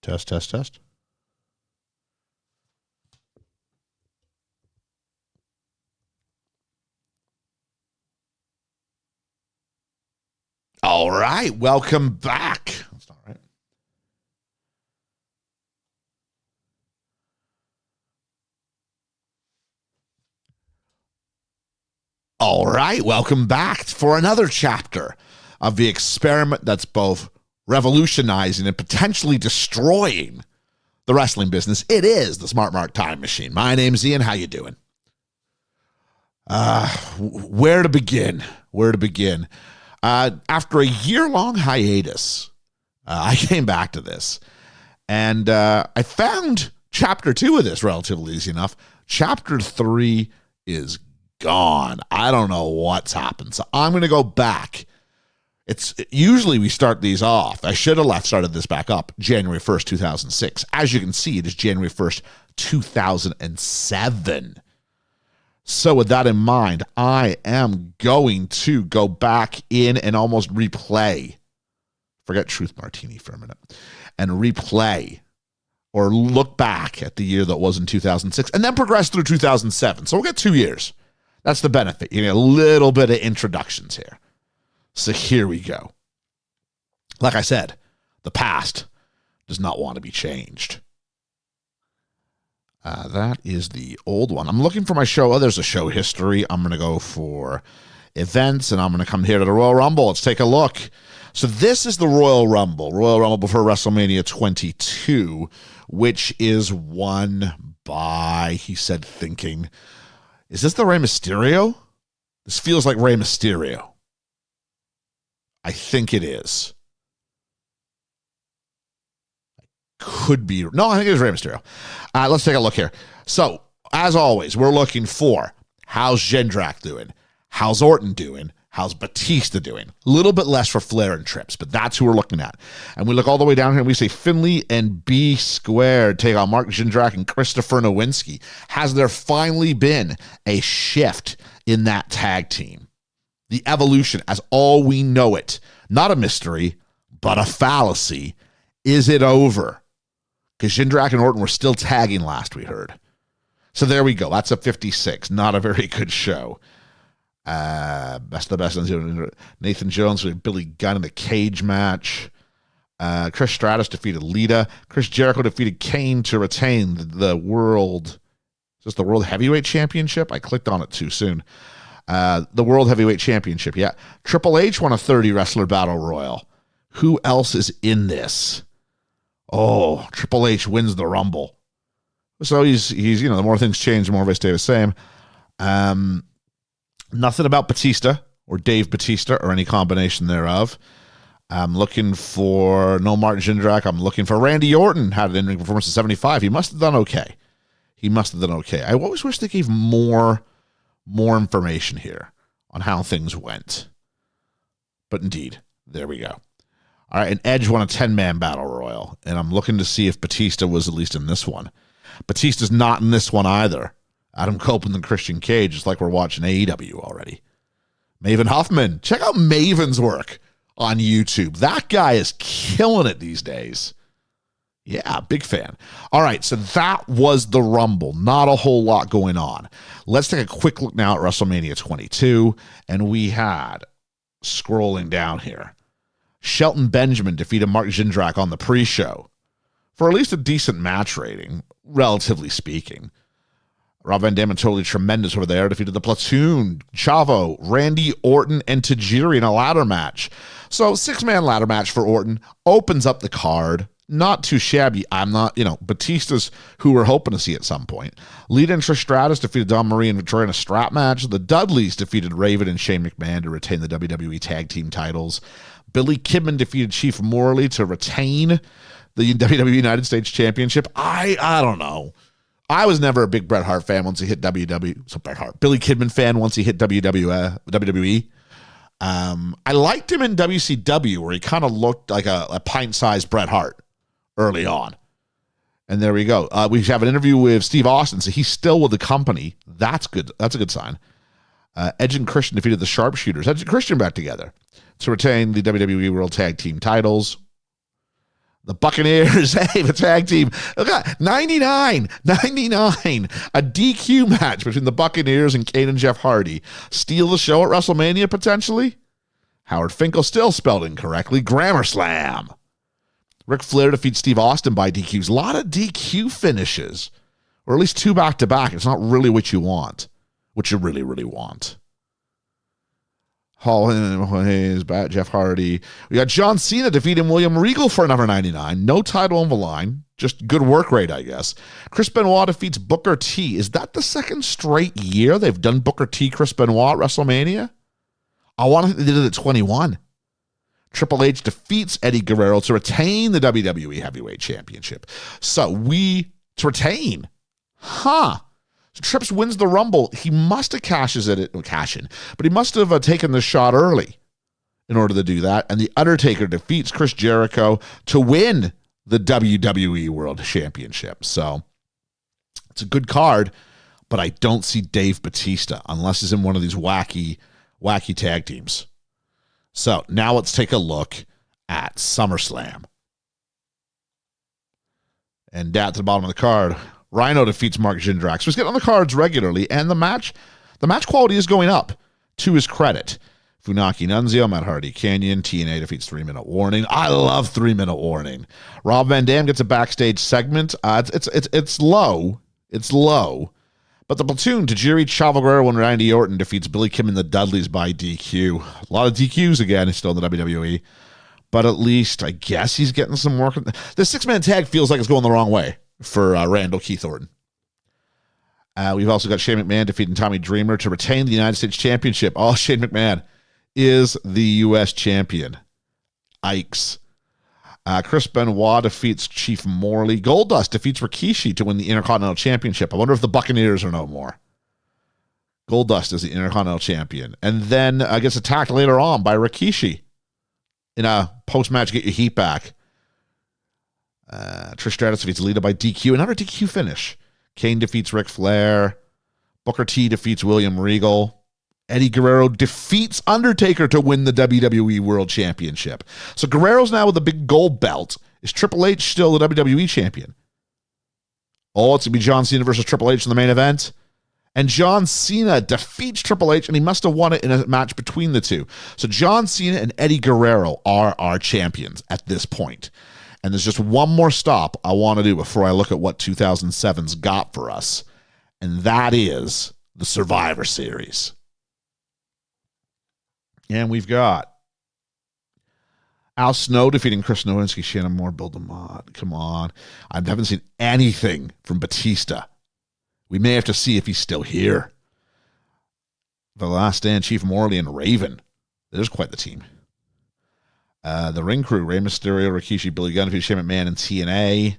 Test, test, test. All right, welcome back. That's not right. All right, welcome back for another chapter of the experiment that's both revolutionizing and potentially destroying the wrestling business. It is the Smart Mark Time Machine. My name's Ian. How you doing? Where to begin? After a year-long hiatus, I came back to this, and I found Chapter 2 of this relatively easy enough. Chapter 3 is gone. I don't know what's happened, so I'm going to go back. It's usually we start these off. I should have started this back up January 1st, 2006. As you can see, it is January 1st, 2007. So with that in mind, I am going to go back in and almost replay. Forget Truth Martini for a minute. And replay or look back at the year that was in 2006 and then progress through 2007. So we'll get 2 years. That's the benefit. You get a little bit of introductions here. So here we go. Like I said, the past does not want to be changed. That is the old one. I'm looking for my show. Oh, there's a show history. I'm going to go for events, and I'm going to come here to the Royal Rumble. Let's take a look. So this is the Royal Rumble before WrestleMania 22, which is won by, he said, thinking, is this the Rey Mysterio? This feels like Rey Mysterio. I think it is. Could be. No, I think it is Rey Mysterio. Let's take a look here. So, as always, we're looking for how's Jindrak doing? How's Orton doing? How's Batista doing? A little bit less for Flair and Trips, but that's who we're looking at. And we look all the way down here and we say Finlay and B Squared take on Mark Jindrak and Christopher Nowinski. Has there finally been a shift in that tag team? The evolution as all we know it. Not a mystery, but a fallacy. Is it over? Because Jindrak and Orton were still tagging last we heard. So there we go. That's a 56. Not a very good show. Best of the best. Nathan Jones with Billy Gunn in the cage match. Chris Stratus defeated Lita. Chris Jericho defeated Kane to retain the world. Is this the World Heavyweight Championship? I clicked on it too soon. The World Heavyweight Championship, yeah. Triple H won a 30 wrestler battle royal. Who else is in this? Oh, Triple H wins the Rumble. So he's the more things change, the more they stay the same. Nothing about Batista or Dave Bautista or any combination thereof. I'm looking for no Martin Jindrak. I'm looking for Randy Orton. Had an in-ring performance of 75. He must have done okay. I always wish they gave more information here on how things went. But indeed, there we go. All right, and Edge won a 10-man battle royal, and I'm looking to see if Batista was at least in this one. Batista's not in this one either. Adam Copeland and Christian Cage, just like we're watching AEW already. Maven Huffman. Check out Maven's work on YouTube. That guy is killing it these days. Yeah, big fan. All right, so that was the Rumble. Not a whole lot going on. Let's take a quick look now at WrestleMania 22, and we had, scrolling down here, Shelton Benjamin defeated Mark Jindrak on the pre-show for at least a decent match rating, relatively speaking. Rob Van Dam and Totally Tremendous over there defeated the Platoon, Chavo, Randy Orton, and Tajiri in a ladder match. So 6-man ladder match for Orton opens up the card. Not too shabby. Batista's who we're hoping to see at some point. Lita and Trish Stratus defeated Dawn Marie and Victoria in a strap match. The Dudleys defeated Raven and Shane McMahon to retain the WWE Tag Team titles. Billy Kidman defeated Chief Morley to retain the WWE United States Championship. I don't know. I was never a big Bret Hart fan once he hit WWE. So Billy Kidman fan once he hit WWE. I liked him in WCW where he kind of looked like a pint-sized Bret Hart early on. And there we go. We have an interview with Steve Austin, so he's still with the company. That's good. That's a good sign. Edge and Christian defeated the Sharpshooters. Edge and Christian back together to retain the WWE World Tag Team titles. The Buccaneers, hey, the tag team. Look at 99. A DQ match between the Buccaneers and Kane and Jeff Hardy. Steal the show at WrestleMania, potentially? Howard Finkel still spelled incorrectly. Grammar slam. Ric Flair defeats Steve Austin by DQs. A lot of DQ finishes. Or at least 2 back-to-back. It's not really what you want. What you really, really want. Jeff Hardy. We got John Cena defeating William Regal for another 99. No title on the line. Just good work rate, I guess. Chris Benoit defeats Booker T. Is that the second straight year they've done Booker T, Chris Benoit at WrestleMania? I want to think they did it at 21. Triple H defeats Eddie Guerrero to retain the WWE Heavyweight Championship. So to retain. So Trips wins the Rumble. He must have but he must have taken the shot early in order to do that. And The Undertaker defeats Chris Jericho to win the WWE World Championship. So it's a good card, but I don't see Dave Bautista unless he's in one of these wacky tag teams. So now let's take a look at SummerSlam. And down to the bottom of the card, Rhino defeats Mark Jindrak. So he's getting on the cards regularly, and the match quality is going up, to his credit. Funaki Nunzio, Matt Hardy Canyon, TNA defeats 3-Minute Warning. I love 3-Minute Warning. Rob Van Dam gets a backstage segment. It's low. It's low. But the Platoon, Tajiri, Chavo Guerrero, and Randy Orton defeats Billy Kim and the Dudleys by DQ. A lot of DQs again. He's still in the WWE. But at least, I guess he's getting some work. The 6-man tag feels like it's going the wrong way for Randall Keith Orton. We've also got Shane McMahon defeating Tommy Dreamer to retain the United States Championship. Oh, Shane McMahon is the U.S. champion. Ikes. Chris Benoit defeats Chief Morley. Goldust defeats Rikishi to win the Intercontinental Championship. I wonder if the Buccaneers are no more. Goldust is the Intercontinental Champion. And then gets attacked later on by Rikishi in a post-match get your heat back. Trish Stratus defeats Lita by DQ. Another DQ finish. Kane defeats Ric Flair. Booker T defeats William Regal. Eddie Guerrero defeats Undertaker to win the WWE World Championship. So Guerrero's now with a big gold belt. Is Triple H still the WWE Champion? Oh, it's going to be John Cena versus Triple H in the main event. And John Cena defeats Triple H, and he must have won it in a match between the two. So John Cena and Eddie Guerrero are our champions at this point. And there's just one more stop I want to do before I look at what 2007's got for us. And that is the Survivor Series. And we've got Al Snow defeating Chris Nowinski, Shannon Moore, Bill DeMott. Come on. I haven't seen anything from Batista. We may have to see if he's still here. The Last Stand, Chief Morley, and Raven. There's quite the team. The Ring Crew, Rey Mysterio, Rikishi, Billy Gunn, Shane McMahon, and TNA.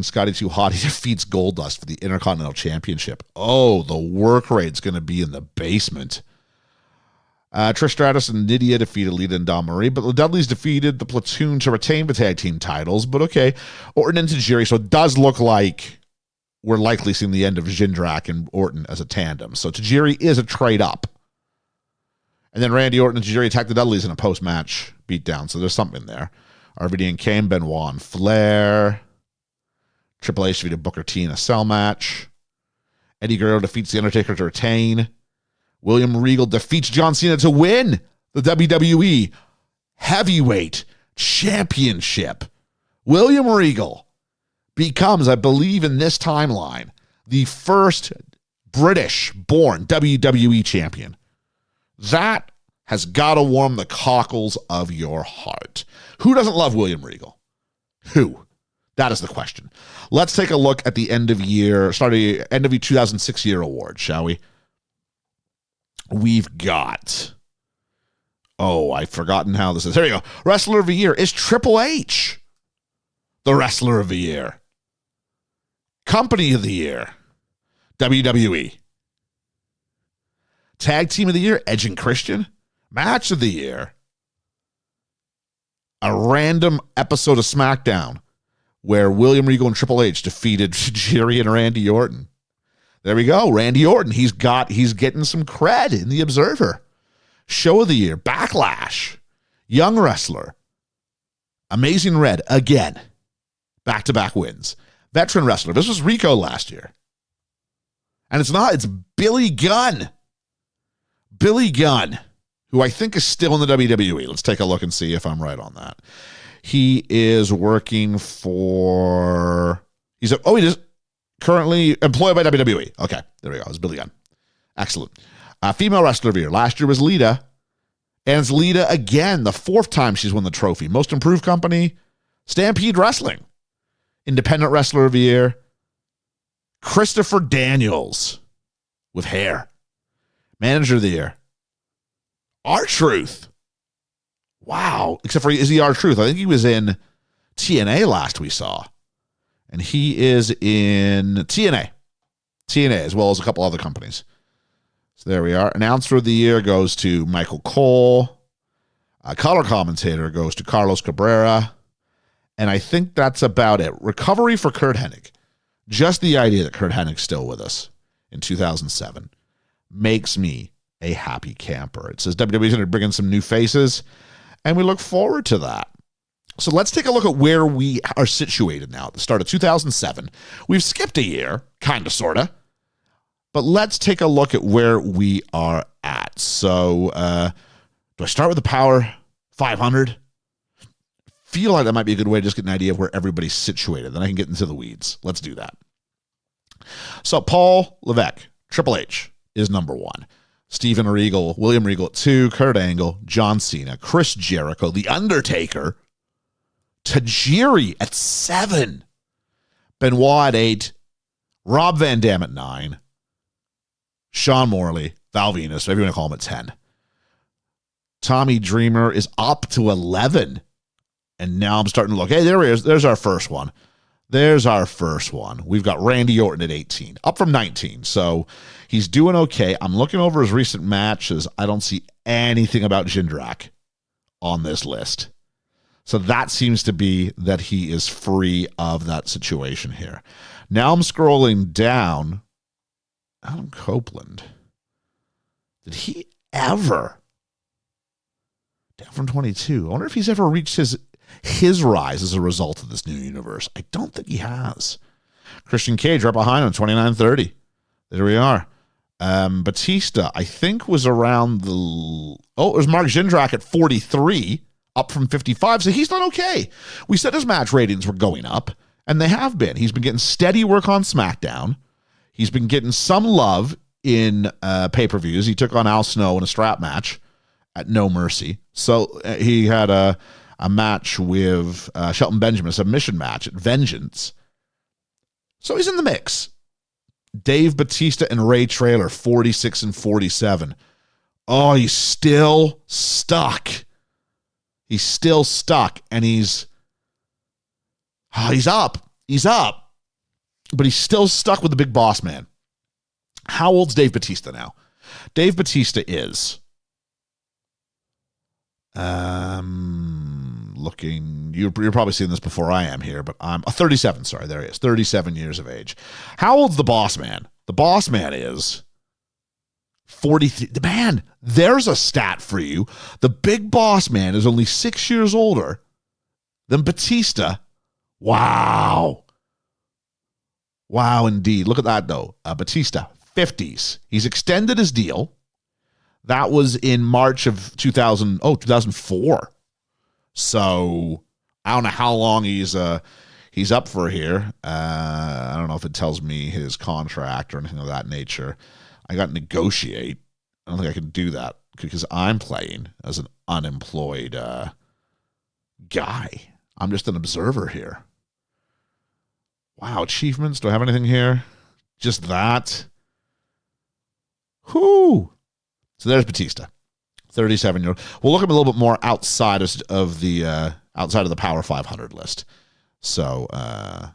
Scotty 2 Hottie defeats Goldust for the Intercontinental Championship. Oh, the work rate's going to be in the basement. Trish Stratus and Nydia defeated Lita and Dawn Marie, but the Dudleys defeated the Platoon to retain the tag team titles. But okay, Orton and Tajiri, so it does look like we're likely seeing the end of Jindrak and Orton as a tandem. So Tajiri is a trade up. And then Randy Orton and Tajiri attack the Dudleys in a post-match beatdown, so there's something there. RVD and Kane, Benoit and Flair. Triple H defeated Booker T in a cell match. Eddie Guerrero defeats The Undertaker to retain. William Regal defeats John Cena to win the WWE Heavyweight Championship. William Regal becomes, I believe in this timeline, the first British-born WWE champion. That has got to warm the cockles of your heart. Who doesn't love William Regal? Who? That is the question. Let's take a look at the end of year 2006 year award, shall we? We've got, I've forgotten how this is. Here we go. Wrestler of the Year is Triple H, the Wrestler of the Year. Company of the Year, WWE. Tag Team of the Year, Edge and Christian. Match of the Year, a random episode of SmackDown where William Regal and Triple H defeated Jerry and Randy Orton. There we go. Randy Orton. He's getting some cred in the Observer. Show of the Year, Backlash, Young Wrestler, Amazing Red, again. Back-to-back wins. Veteran wrestler. This was Rico last year. And it's Billy Gunn. Billy Gunn, who I think is still in the WWE. Let's take a look and see if I'm right on that. He is working for... he is currently employed by WWE. Okay, there we go. It's Billy Gunn. Excellent. Female wrestler of the year. Last year was Lita. And it's Lita again, the 4th time she's won the trophy. Most improved company, Stampede Wrestling. Independent wrestler of the year, Christopher Daniels with hair. Manager of the year, R-Truth. Wow. Except for, is he R-Truth? I think he was in TNA last we saw. And he is in TNA. TNA, as well as a couple other companies. So there we are. Announcer of the year goes to Michael Cole. Color commentator goes to Carlos Cabrera. And I think that's about it. Recovery for Kurt Hennig. Just the idea that Kurt Hennig's still with us in 2007 makes me a happy camper. It says WWE's going to bring in some new faces, and we look forward to that. So let's take a look at where we are situated now at the start of 2007. We've skipped a year, kind of, sort of. But let's take a look at where we are at. So do I start with the Power 500? Feel like that might be a good way to just get an idea of where everybody's situated. Then I can get into the weeds. Let's do that. So Paul Levesque, Triple H, is number 1. Steven Regal, William Regal at 2, Kurt Angle, John Cena, Chris Jericho, The Undertaker, Tajiri at 7, Benoit at 8, Rob Van Dam at 9, Sean Morley, Val Venus, whatever you want to call him, at 10. Tommy Dreamer is up to 11. And now I'm starting to look. Hey, there he is. There's our first one. We've got Randy Orton at 18, up from 19. So he's doing okay. I'm looking over his recent matches. I don't see anything about Jindrak on this list. So that seems to be that he is free of that situation here. Now I'm scrolling down. Adam Copeland. Did he ever? Down from 22. I wonder if he's ever reached his rise as a result of this new universe. I don't think he has. Christian Cage right behind him, 29-30. There we are. Batista, I think, was around the... it was Mark Jindrak at 43, up from 55, so he's done okay. We said his match ratings were going up, and they have been. He's been getting steady work on SmackDown. He's been getting some love in pay-per-views. He took on Al Snow in a strap match at No Mercy. So he had a match with Shelton Benjamin, a submission match at Vengeance. So he's in the mix. Dave Bautista and Ray Traylor, 46 and 47. Oh, he's still stuck. He's still stuck, and he's up. He's up. But he's still stuck with the big boss man. How old's Dave Bautista now? Dave Bautista is... looking, you're probably seeing this before I am here, but I'm 37. Sorry, there he is. 37 years of age. How old's the boss man? The boss man is 43. Man, there's a stat for you. The big boss man is only 6 years older than Batista. Wow. Wow, indeed. Look at that, though. Batista, 50s. He's extended his deal. That was in March of 2004. So I don't know how long he's up for here. I don't know if it tells me his contract or anything of that nature. I got to negotiate. I don't think I can do that because I'm playing as an unemployed guy. I'm just an observer here. Wow, achievements. Do I have anything here? Just that. Whoo. So there's Batista, 37-year-old. We'll look at him a little bit more outside of the Power 500 list. So I'm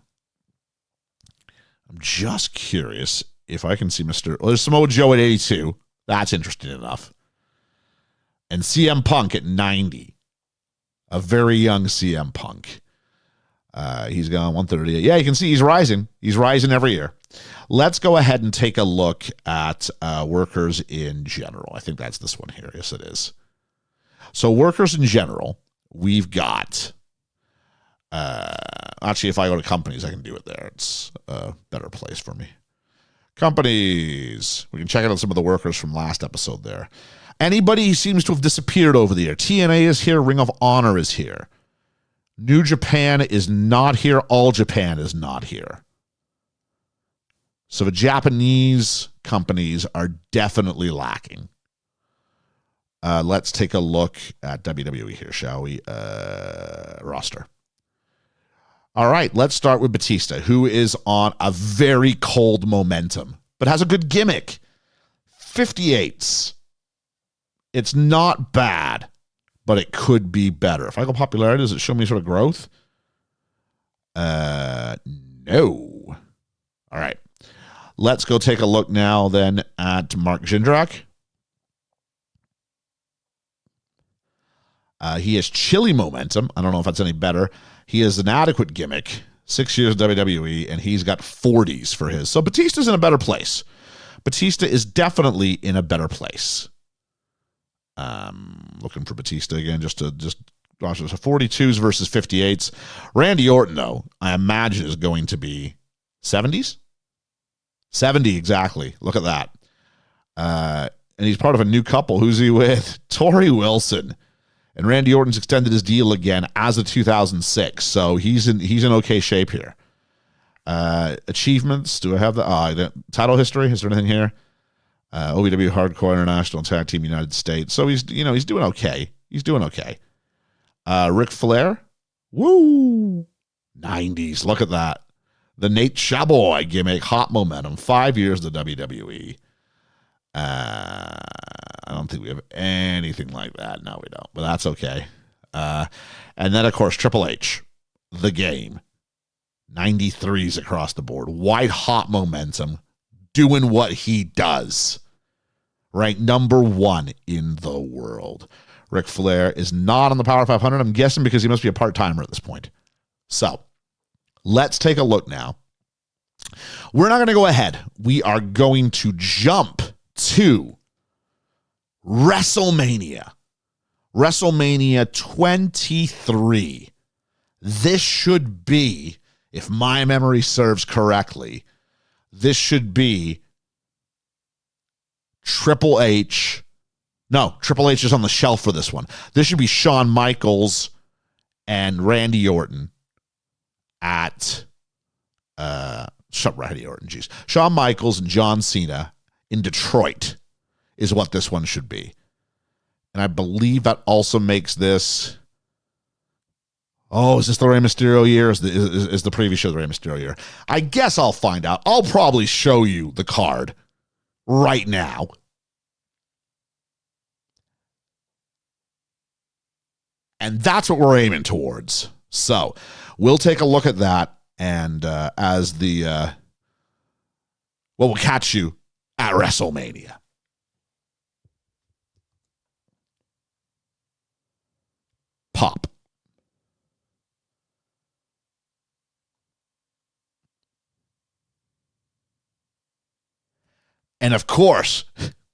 just curious if I can see there's Samoa Joe at 82. That's interesting enough. And CM Punk at 90. A very young CM Punk. He's gone 130. Yeah, you can see he's rising. He's rising every year. Let's go ahead and take a look at workers in general. I think that's this one here. Yes, it is. So workers in general, we've got Actually, if I go to companies, I can do it there. It's a better place for me. Companies. We can check out some of the workers from last episode there. Anybody seems to have disappeared over the year. TNA is here. Ring of Honor is here. New Japan is not here. All Japan is not here. So the Japanese companies are definitely lacking. Let's take a look at WWE here, shall we? Roster. All right, let's start with Batista, who is on a very cold momentum, but has a good gimmick. 58s. It's not bad, but it could be better. If I go popularity, does it show me sort of growth? No. All right. Let's go take a look now then at Mark Jindrak. He has chilly momentum. I don't know if that's any better. He has an adequate gimmick. 6 years WWE, and he's got 40s for his. So Batista's in a better place. Batista is definitely in a better place. Looking for Batista again, just gosh, so 42s versus 58s. Randy Orton, though, I imagine is going to be 70s? 70, exactly. Look at that. And he's part of a new couple. Who's he with? Tori Wilson. And Randy Orton's extended his deal again as of 2006. So he's in okay shape here. Achievements. Do I have the title history? Is there anything here? OVW Hardcore International Tag Team United States. So he's doing okay. He's doing okay. Ric Flair. Woo! 90s. Look at that. The Nate Shaboy gimmick. Hot momentum. 5 years to WWE. I don't think we have anything like that. No, we don't. But that's okay. And then, of course, Triple H. The Game. 93s across the board. White hot momentum. Doing what he does. Ranked number 1 in the world. Ric Flair is not on the Power 500. I'm guessing because he must be a part-timer at this point. So, let's take a look now. We're not going to go ahead. We are going to jump to WrestleMania. WrestleMania 23. This should be, if my memory serves correctly, this should be Triple H. No, Triple H is on the shelf for this one. This should be Shawn Michaels and Randy Orton at Randy Orton, geez. Shawn Michaels and John Cena in Detroit is what this one should be. And I believe that also makes this... Oh, is this the Rey Mysterio year? Is the previous show the Rey Mysterio year? I guess I'll find out. I'll probably show you the card right now. And that's what we're aiming towards. So we'll take a look at that. And we'll catch you at WrestleMania. Pop. And of course,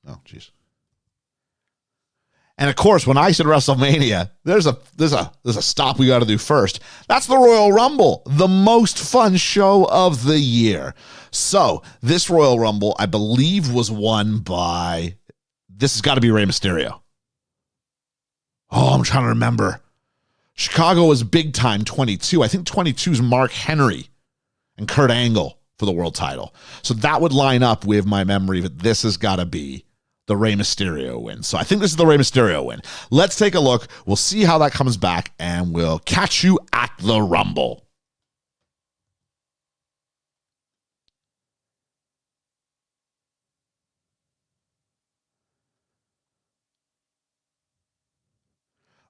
oh jeez. And of course, when I said WrestleMania, there's a stop we got to do first. That's the Royal Rumble, the most fun show of the year. So this Royal Rumble, I believe, was won by. This has got to be Rey Mysterio. Oh, I'm trying to remember. Chicago was big time 22. I think 22 is Mark Henry and Kurt Angle for the world title. So that would line up with my memory that this has got to be the Rey Mysterio win. So I think this is the Rey Mysterio win. Let's take a look. We'll see how that comes back, and we'll catch you at the Rumble.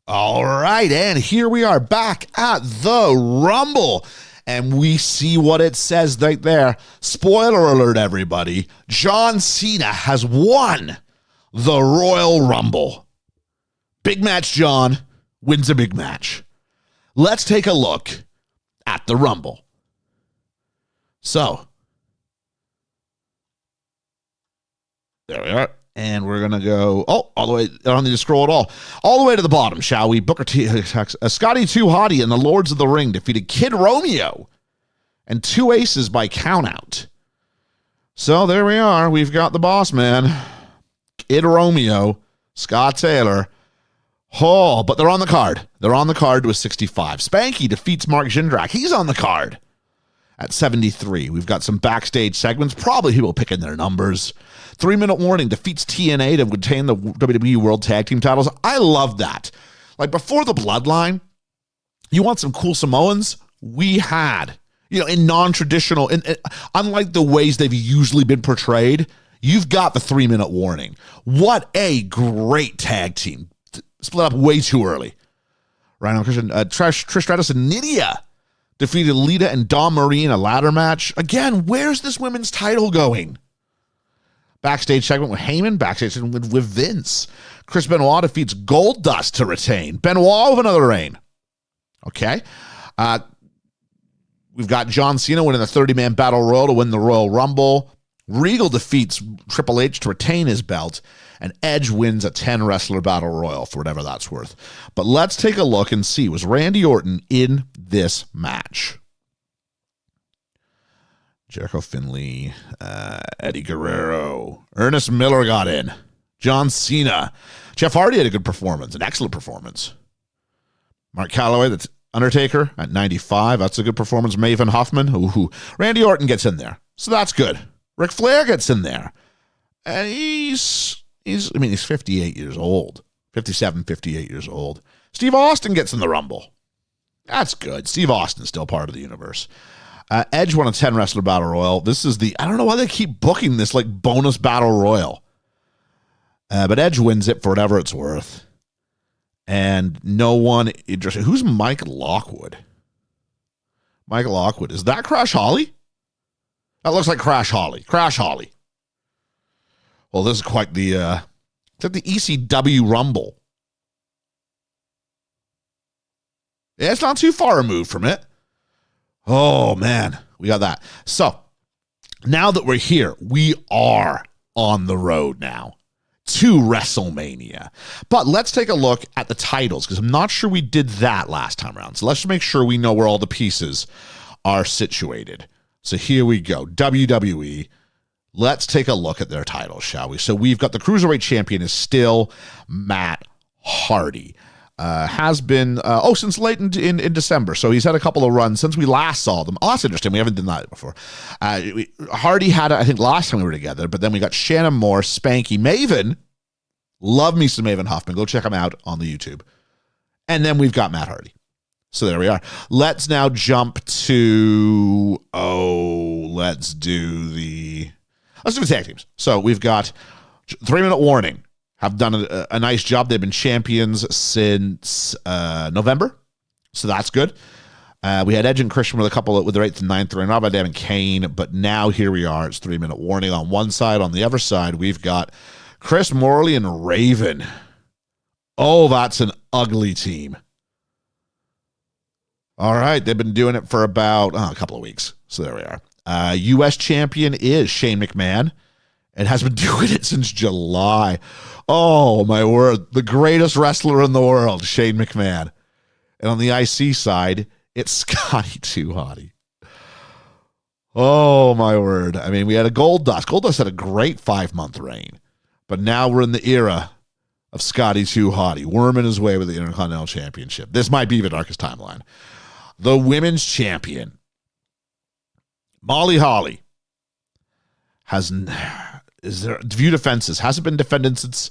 All right, and here we are back at the Rumble. And we see what it says right there. Spoiler alert, everybody. John Cena has won the Royal Rumble. Big match John wins a big match. Let's take a look at the Rumble. So, there we are. And we're going to go, all the way, I don't need to scroll at all the way to the bottom, shall we? Booker T, Scotty 2 Hottie and the Lords of the Ring defeated Kid Romeo and 2 Aces by countout. So there we are. We've got the boss man, Kid Romeo, Scott Taylor. Oh, but they're on the card. They're on the card to a 65. Spanky defeats Mark Jindrak. He's on the card at 73. We've got some backstage segments. Probably people picking their numbers. 3-minute warning defeats TNA to retain the WWE World Tag Team titles. I love that. Like before the Bloodline, you want some cool Samoans? We had, in non-traditional, unlike the ways they've usually been portrayed, you've got the 3-minute warning. What a great tag team. Split up way too early. Rhino Christian, Trish Stratus and Nydia defeated Lita and Dawn Marie in a ladder match. Again, where's this women's title going? Backstage segment with Heyman. Backstage segment with Vince. Chris Benoit defeats Goldust to retain. Benoit with another reign. Okay. We've got John Cena winning the 30-man Battle Royal to win the Royal Rumble. Regal defeats Triple H to retain his belt. And Edge wins a 10-wrestler Battle Royal for whatever that's worth. But let's take a look and see. Was Randy Orton in this match? Jericho Finley, Eddie Guerrero, Ernest Miller got in. John Cena. Jeff Hardy had a good performance, an excellent performance. Mark Calloway, that's Undertaker at 95. That's a good performance. Maven Hoffman. Ooh. Randy Orton gets in there. So that's good. Ric Flair gets in there. And he's 58 years old. 57, 58 years old. Steve Austin gets in the Rumble. That's good. Steve Austin's still part of the universe. Edge won a 10-wrestler Battle Royal. This is I don't know why they keep booking this like bonus Battle Royal. But Edge wins it for whatever it's worth. And no one interested. Who's Mike Lockwood? Mike Lockwood. Is that Crash Holly? That looks like Crash Holly. Crash Holly. Well, this is quite the ECW Rumble. Yeah, it's not too far removed from it. Oh, man. We got that. So, now that we're here, we are on the road now to WrestleMania. But let's take a look at the titles, because I'm not sure we did that last time around. So let's make sure we know where all the pieces are situated. So here we go. WWE. Let's take a look at their titles, shall we? So we've got the Cruiserweight Champion is still Matt Hardy. Has been, since late in December. So he's had a couple of runs since we last saw them. Oh, that's interesting. We haven't done that before. Hardy had it, I think, last time we were together, but then we got Shannon Moore, Spanky, Maven. Love me some Maven Hoffman. Go check him out on the YouTube. And then we've got Matt Hardy. So there we are. Let's now jump to, let's do the tag teams. So we've got 3-minute warning. Have done a nice job. They've been champions since November, so that's good. We had Edge and Christian with a couple with their 8th and 9th ring, Rob Van Dam and Kane, but now here we are. It's 3-minute warning on one side. On the other side, we've got Chris Morley and Raven. Oh, that's an ugly team. All right, they've been doing it for about a couple of weeks, so there we are. U.S. champion is Shane McMahon. And has been doing it since July. Oh, my word. The greatest wrestler in the world, Shane McMahon. And on the IC side, it's Scotty 2 Hottie. Oh, my word. I mean, we had a Goldust. Goldust had a great 5-month reign. But now we're in the era of Scotty 2 Hottie, worming his way with the Intercontinental Championship. This might be the darkest timeline. The women's champion, Molly Holly, is there few defenses. Hasn't been defended since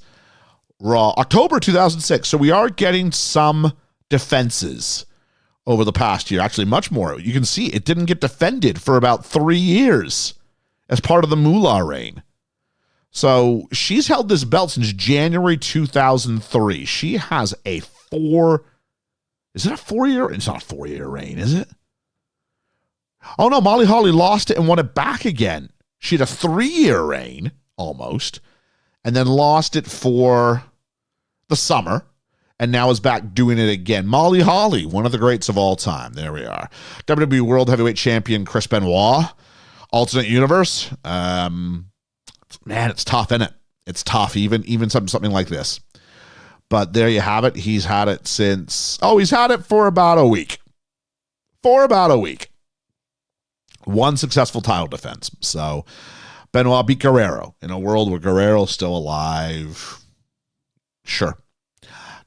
Raw, October 2006. So we are getting some defenses over the past year. Actually, much more. You can see it didn't get defended for about 3 years as part of the Moolah reign. So she's held this belt since January 2003. She has is it a 4-year? It's not a 4-year reign, is it? Oh no, Molly Holly lost it and won it back again. She had a 3-year reign, almost, and then lost it for the summer, and now is back doing it again. Molly Holly, one of the greats of all time. There we are. WWE World Heavyweight Champion Chris Benoit, alternate universe. Man, it's tough, isn't it? It's tough, even something like this. But there you have it. He's had it he's had it for about a week. One successful title defense. So Benoit beat Guerrero in a world where Guerrero's still alive. Sure.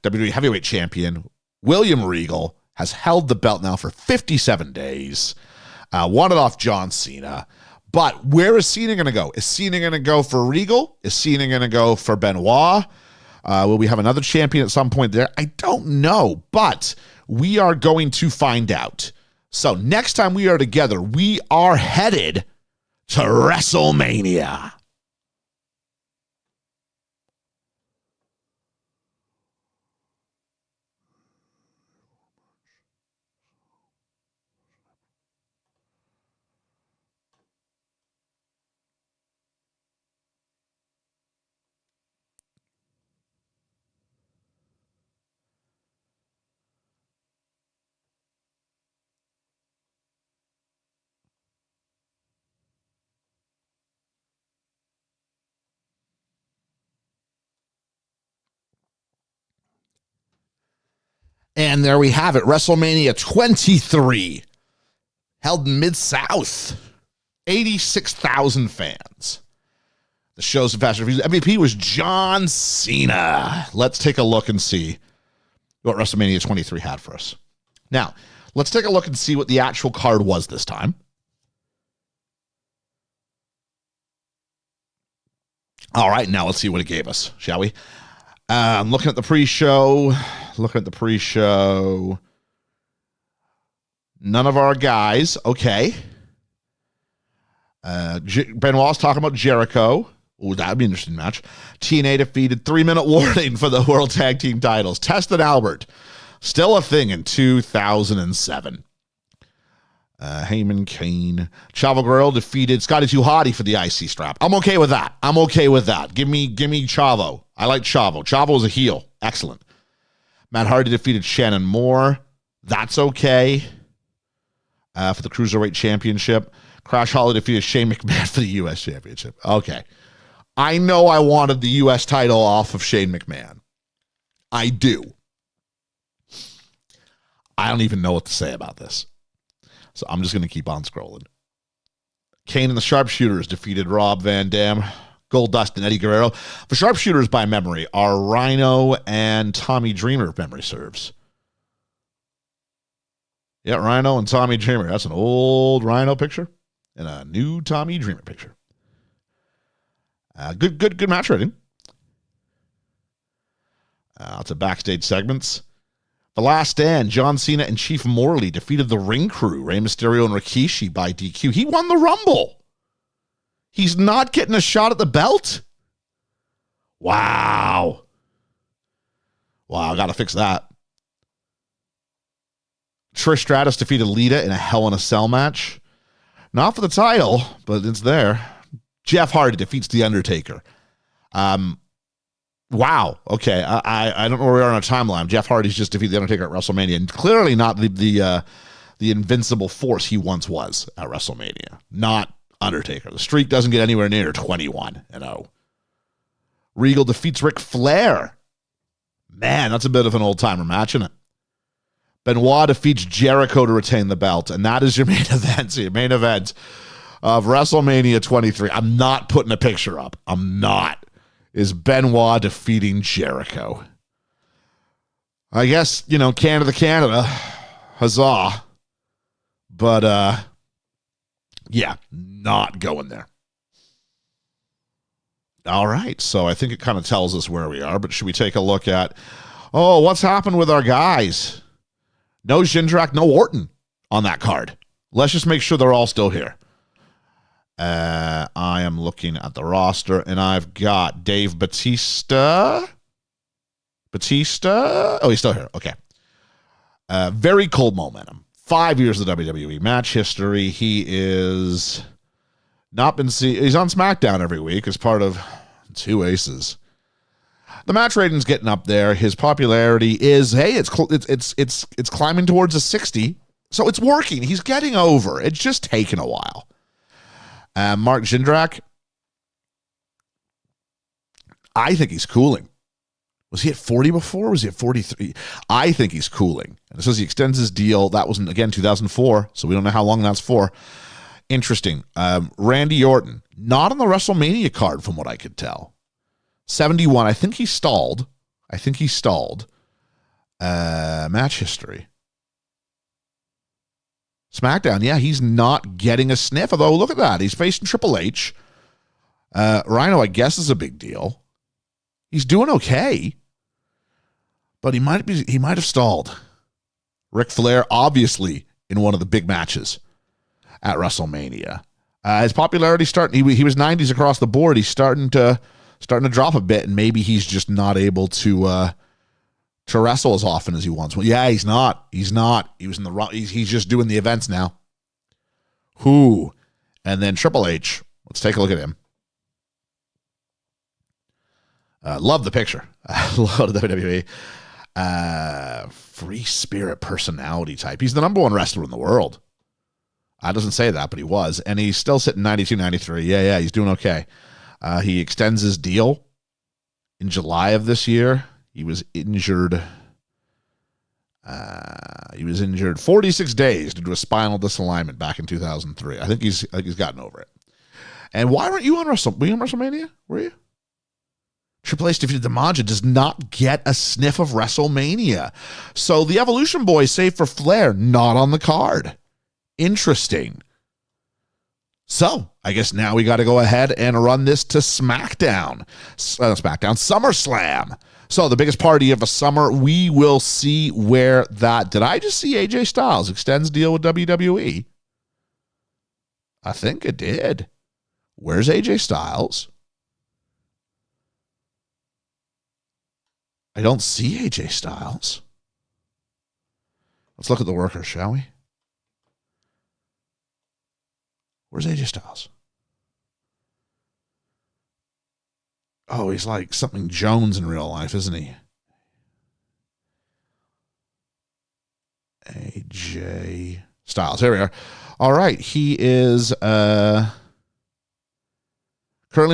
WWE Heavyweight Champion William Regal has held the belt now for 57 days. Won it off John Cena. But where is Cena going to go? Is Cena going to go for Regal? Is Cena going to go for Benoit? Will we have another champion at some point there? I don't know, but we are going to find out. So next time we are together, we are headed to WrestleMania. And there we have it, WrestleMania 23, held in Mid-South, 86,000 fans. The show's Fast and Furious MVP was John Cena. Let's take a look and see what WrestleMania 23 had for us. Now, let's take a look and see what the actual card was this time. All right, now let's see what it gave us, shall we? I'm looking at the pre-show. None of our guys. Okay. Benoit's talking about Jericho. Oh, that'd be an interesting match. TNA defeated 3-minute warning for the World Tag Team titles. Test and Albert. Still a thing in 2007. Heyman, Kane. Chavo Guerrero defeated Scotty 2 Hotty for the IC strap. I'm okay with that. Give me Chavo. I like Chavo. Chavo is a heel. Excellent. Matt Hardy defeated Shannon Moore. That's okay. For the Cruiserweight Championship. Crash Holly defeated Shane McMahon for the U.S. Championship. Okay. I know I wanted the U.S. title off of Shane McMahon. I do. I don't even know what to say about this. So I'm just going to keep on scrolling. Kane and the Sharpshooters defeated Rob Van Dam, Goldust, and Eddie Guerrero. The Sharpshooters, by memory, are Rhino and Tommy Dreamer, if memory serves. Yeah, Rhino and Tommy Dreamer. That's an old Rhino picture and a new Tommy Dreamer picture. Good match rating. Lots of backstage segments. The Last Stand, John Cena and Chief Morley defeated the Ring Crew, Rey Mysterio and Rikishi by DQ. He won the Rumble. He's not getting a shot at the belt? Wow, I got to fix that. Trish Stratus defeated Lita in a Hell in a Cell match. Not for the title, but it's there. Jeff Hardy defeats The Undertaker. Wow. Okay. I don't know where we are on our timeline. Jeff Hardy's just defeated The Undertaker at WrestleMania, and clearly not the invincible force he once was at WrestleMania. Not Undertaker. The streak doesn't get anywhere near 21-0. Regal defeats Ric Flair. Man, that's a bit of an old-timer match, isn't it? Benoit defeats Jericho to retain the belt, and that is your main event. So your main event of WrestleMania 23. I'm not putting a picture up. I'm not. Is Benoit defeating Jericho. I guess, Canada. Huzzah. But, yeah, not going there. All right, so I think it kind of tells us where we are, but should we take a look at, what's happened with our guys? No Jindrak, no Orton on that card. Let's just make sure they're all still here. I am looking at the roster, and I've got Dave Bautista. Oh, he's still here. Okay. Very cold momentum. 5 years of WWE match history. He is not been seen. He's on SmackDown every week as part of Two Aces. The match rating's getting up there. His popularity is, it's climbing towards a 60. So it's working. He's getting over. It's just taken a while. Mark Jindrak, I think he's cooling. Was he at 40 before? Was he at 43? I think he's cooling. And it says he extends his deal. That was, again, 2004, so we don't know how long that's for. Interesting. Randy Orton, not on the WrestleMania card from what I could tell. 71. I think he stalled. Match history. SmackDown, yeah, he's not getting a sniff. Although, look at that. He's facing Triple H. Rhino, I guess, is a big deal. He's doing okay. But he might have stalled. Ric Flair, obviously, in one of the big matches at WrestleMania. His popularity starting. He was 90s across the board. He's starting to drop a bit, and maybe he's just not able to wrestle as often as he wants. Well, yeah, he's not. He was in the wrong. He's just doing the events now. Who? And then Triple H. Let's take a look at him. Love the picture. Love the WWE. Free spirit personality type. He's the number one wrestler in the world. I doesn't say that, but he was. And he's still sitting 92, 93. Yeah, he's doing okay. He extends his deal in July of this year. He was injured. 46 days due to a spinal disalignment back in 2003. I think he's gotten over it. And why weren't you on WrestleMania? Were you? Triple H defeated the Maja, does not get a sniff of WrestleMania. So the Evolution Boys, save for Flair, not on the card. Interesting. So I guess now we got to go ahead and run this to SmackDown. SummerSlam. So the biggest party of the summer, we will see where that. Did I just see AJ Styles extends deal with WWE? I think it did. Where's AJ Styles? I don't see AJ Styles. Let's look at the workers, shall we? Where's AJ Styles? Oh, he's like something Jones in real life, isn't he? AJ Styles. Here we are. All right. He is currently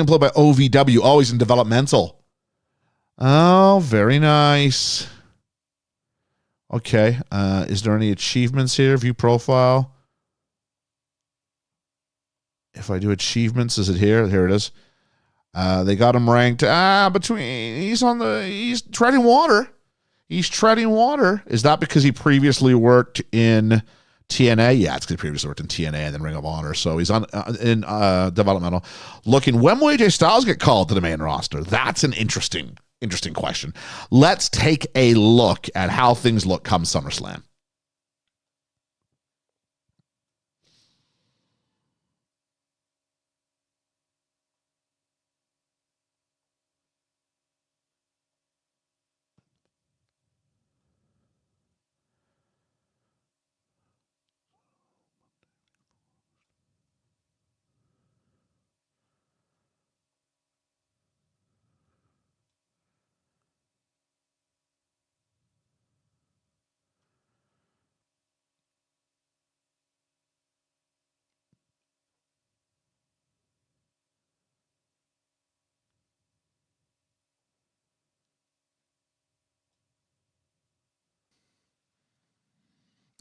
employed by OVW, always in developmental. Oh, very nice. Okay. Is there any achievements here? View profile. If I do achievements, is it here? Here it is. They got him ranked. He's treading water. He's treading water. Is that because he previously worked in TNA? Yeah, it's because he previously worked in TNA and then Ring of Honor. So he's in developmental. When will AJ Styles get called to the main roster? That's an interesting question. Let's take a look at how things look come SummerSlam.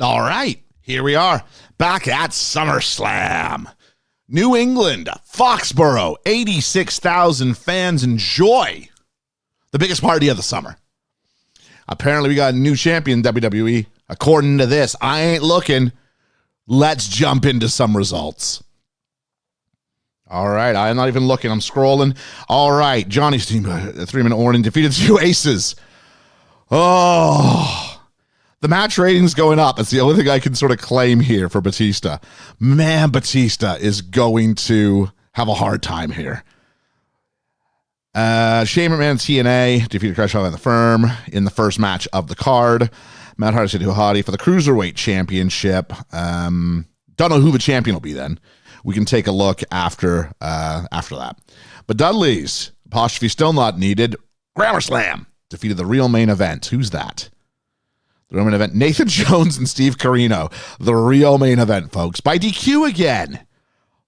All right, here we are, back at SummerSlam. New England, Foxborough, 86,000 fans enjoy the biggest party of the summer. Apparently, we got a new champion, WWE. According to this, I ain't looking. Let's jump into some results. All right, I'm not even looking. I'm scrolling. All right, Johnny's team, 3-minute warning, defeated two aces. Oh, the match rating's going up. It's the only thing I can sort of claim here for Batista. Man, Batista is going to have a hard time here. Shane McMahon TNA defeated Crash Holly and the Firm in the first match of the card. Matt Hardy said Hottie for the Cruiserweight Championship. Don't know who the champion will be then. We can take a look after that. But Dudley's apostrophe still not needed. Grammar Slam defeated the real main event. Who's that? The real main event. Nathan Jones and Steve Corino. The real main event, folks. By DQ again.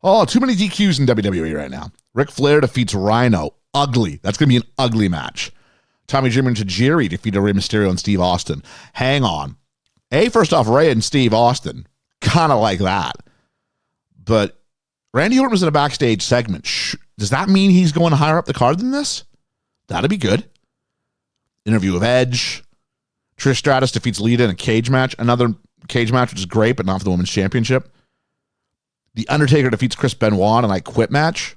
Oh, too many DQs in WWE right now. Ric Flair defeats Rhino. ugly. That's going to be an ugly match. Tommy Dreamer and Tajiri defeated Rey Mysterio and Steve Austin. Hang on. First off, Rey and Steve Austin, kind of like that. But Randy Orton was in a backstage segment. Does that mean he's going higher up the card than this? That'd be good. Interview with Edge. Trish Stratus defeats Lita in a cage match. Another cage match, which is great, but not for the Women's Championship. The Undertaker defeats Chris Benoit in a I Quit match.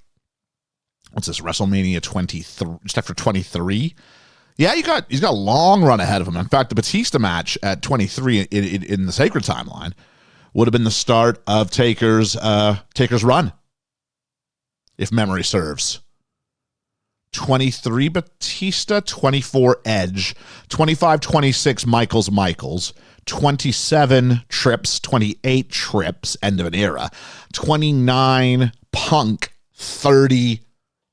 What's this, WrestleMania 23, just after 23? Yeah, he's got a long run ahead of him. In fact, the Batista match at 23 in the Sacred Timeline would have been the start of Taker's run, if memory serves. 23 Batista, 24 Edge, 25-26 Michaels, 27 Trips, 28 Trips, end of an era, 29 Punk, 30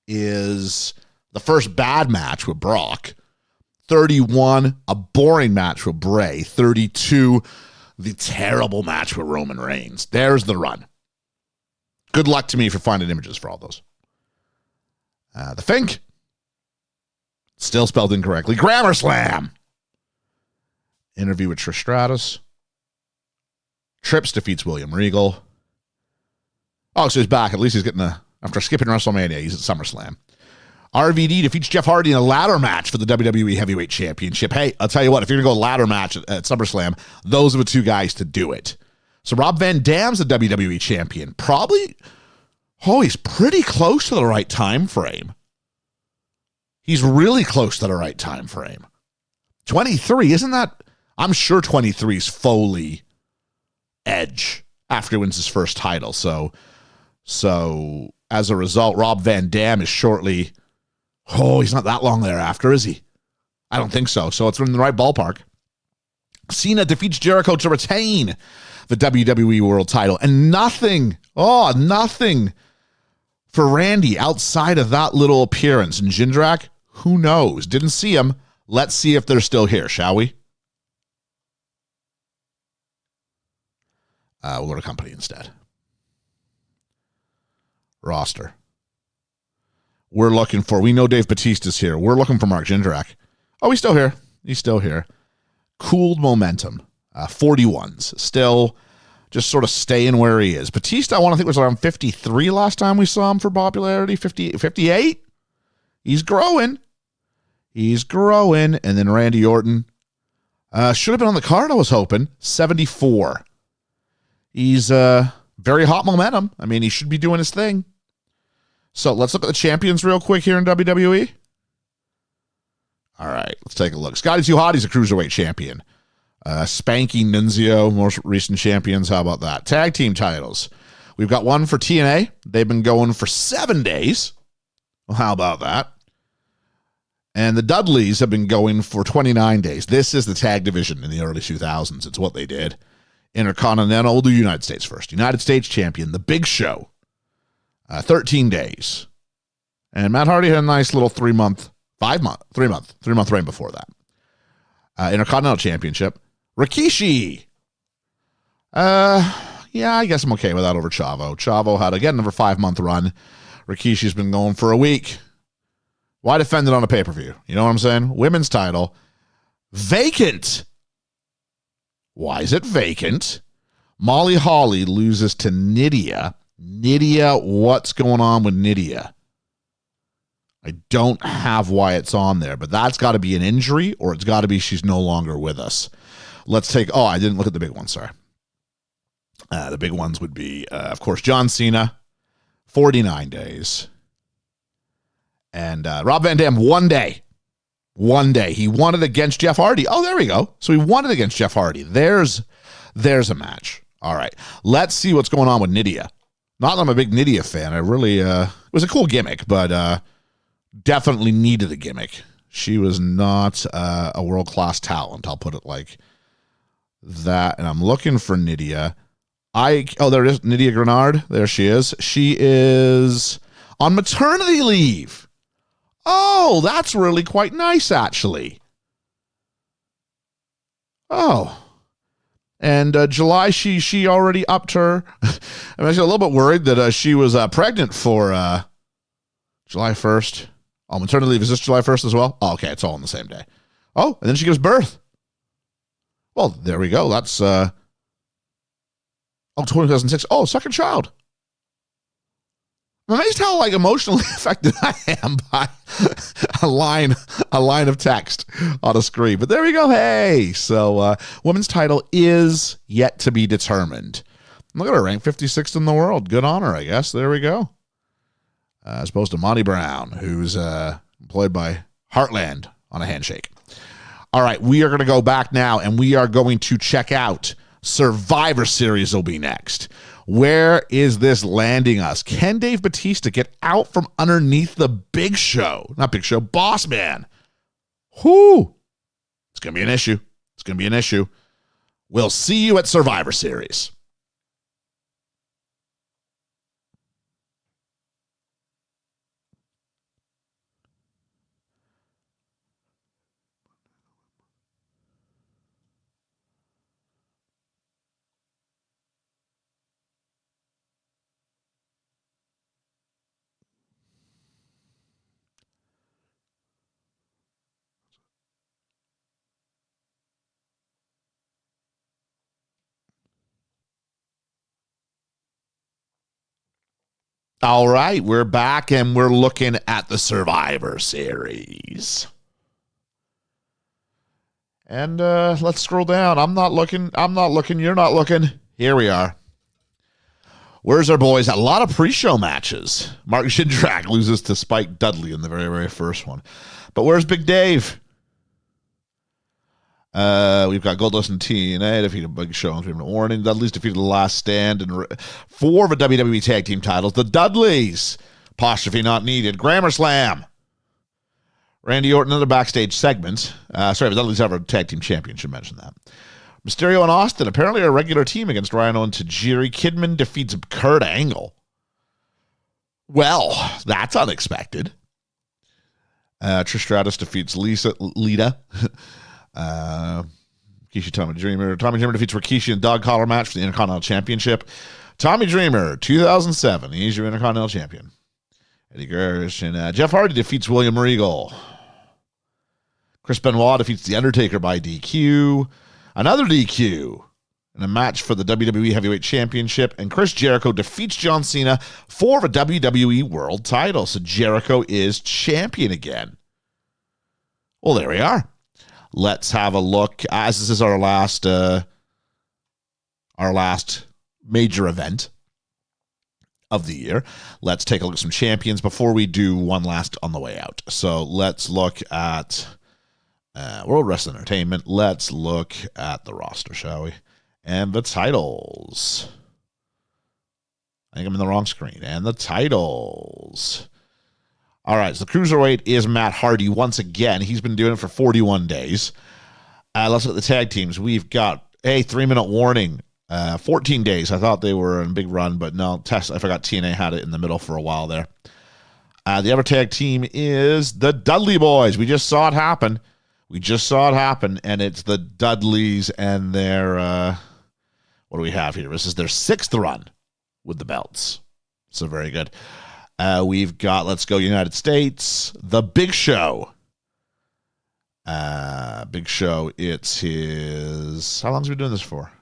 is the first bad match with Brock, 31 a boring match with Bray, 32 the terrible match with Roman Reigns. There's the run. Good luck to me for finding images for all those. The Fink, still spelled incorrectly. Grammar Slam. Interview with Trish Stratus. Trips defeats William Regal. Oh, so he's back. At least he's getting after skipping WrestleMania, he's at SummerSlam. RVD defeats Jeff Hardy in a ladder match for the WWE Heavyweight Championship. Hey, I'll tell you what, if you're going to go ladder match at SummerSlam, those are the two guys to do it. So Rob Van Dam's the WWE Champion. Probably, he's pretty close to the right time frame. He's really close to the right time frame. 23, isn't that? I'm sure 23 is Foley Edge after he wins his first title. So as a result, Rob Van Dam is shortly, he's not that long thereafter, is he? I don't think so. So it's in the right ballpark. Cena defeats Jericho to retain the WWE World title. And nothing for Randy outside of that little appearance. And Jindrak, who knows? Didn't see him. Let's see if they're still here, shall we? We'll go to company instead. Roster. We know Dave Bautista's here. We're looking for Mark Jindrak. Oh, he's still here. Cooled momentum. 41s. Still just sort of staying where he is. Batista, I want to think was around 53 last time we saw him for popularity. 58? He's growing. And then Randy Orton. Should have been on the card, I was hoping. 74. He's very hot momentum. I mean, he should be doing his thing. So let's look at the champions real quick here in WWE. All right, let's take a look. Scotty 2 Hotty's a cruiserweight champion. Spanky Nunzio, most recent champions. How about that? Tag team titles. We've got one for TNA. They've been going for 7 days. Well, how about that? And the Dudleys have been going for 29 days. This is the tag division in the early 2000s. It's what they did. Intercontinental, we'll do United States first. United States champion, The Big Show. 13 days. And Matt Hardy had a nice little 3 month reign before that. Intercontinental Championship. Rikishi. Yeah, I guess I'm okay with that over Chavo. Chavo had, again, another 5-month run. Rikishi's been going for a week. Why defend it on a pay-per-view? You know what I'm saying? Women's title. Vacant. Why is it vacant? Molly Holly loses to Nydia. Nydia, what's going on with Nydia? I don't have why it's on there, but that's got to be an injury, or it's got to be she's no longer with us. Let's take, I didn't look at the big ones, sorry. The big ones would be, of course, John Cena, 49 days. And Rob Van Dam, 1 day. 1 day. He won it against Jeff Hardy. Oh, there we go. So he won it against Jeff Hardy. There's a match. All right. Let's see what's going on with Nydia. Not that I'm a big Nydia fan. I really, it was a cool gimmick, but definitely needed a gimmick. She was not a world-class talent. I'll put it like that. And I'm looking for Nydia. There it is. Nydia Grenard. There she is. She is on maternity leave. Oh, that's really quite nice, actually. Oh. And July, she already upped her. I'm actually a little bit worried that she was pregnant for July 1st. Oh, maternity leave, is this July 1st as well? Oh, okay, it's all on the same day. Oh, and then she gives birth. Well, there we go. That's, 2006. Oh, second child. I'm amazed how, like, emotionally affected I am by a line of text on a screen. But there we go. Hey, so women's title is yet to be determined. Look at her, ranked 56th in the world. Good on her, I guess. There we go. As opposed to Monty Brown, who's employed by Heartland on a handshake. All right, we are going to go back now, and we are going to check out Survivor Series will be next. Where is this landing us? Can Dave Bautista get out from underneath the Big Show? Not Big Show, Boss Man. Whoo! It's going to be an issue. It's going to be an issue. We'll see you at Survivor Series. All right, we're back and we're looking at the Survivor Series. And let's scroll down. I'm not looking. You're not looking. Here we are. Where's our boys? A lot of pre-show matches. Mark Jindrak loses to Spike Dudley in the very, very first one. But where's Big Dave? We've got Goldust and TNA defeated Big Show and 3-minute warning. Dudley's defeated The Last Stand and 4 of the WWE Tag Team titles. The Dudleys. Apostrophe not needed. Grammar Slam. Randy Orton, another backstage segment. The Dudleys have a Tag Team Champion. Should mention that. Mysterio and Austin, apparently a regular team against Rhino and Tajiri. Kidman defeats Kurt Angle. Well, that's unexpected. Trish Stratus defeats Lita. Rikishi, Tommy Dreamer. Tommy Dreamer defeats Rikishi in a dog collar match for the Intercontinental Championship. Tommy Dreamer, 2007. He's your Intercontinental Champion. Eddie Gersh and Jeff Hardy defeats William Regal. Chris Benoit defeats The Undertaker by DQ. Another DQ in a match for the WWE Heavyweight Championship. And Chris Jericho defeats John Cena for the WWE World title. So Jericho is champion again. Well, there we are. Let's have a look. As this is our last major event of the year, let's take a look at some champions before we do one last on the way out. So let's look at World Wrestling Entertainment. Let's look at the roster, shall we? And the titles. I think I'm in the wrong screen. And the titles. All right, so the Cruiserweight is Matt Hardy once again. He's been doing it for 41 days. Let's look at the tag teams. We've got a 3-minute warning. 14 days. I thought they were in a big run, but no. I forgot TNA had it in the middle for a while there. The other tag team is the Dudley Boys. We just saw it happen. And it's the Dudleys and their, what do we have here? This is their 6th run with the belts. So very good. We've got, let's go United States, the Big Show. Big Show, it's his, how long has he been doing this for?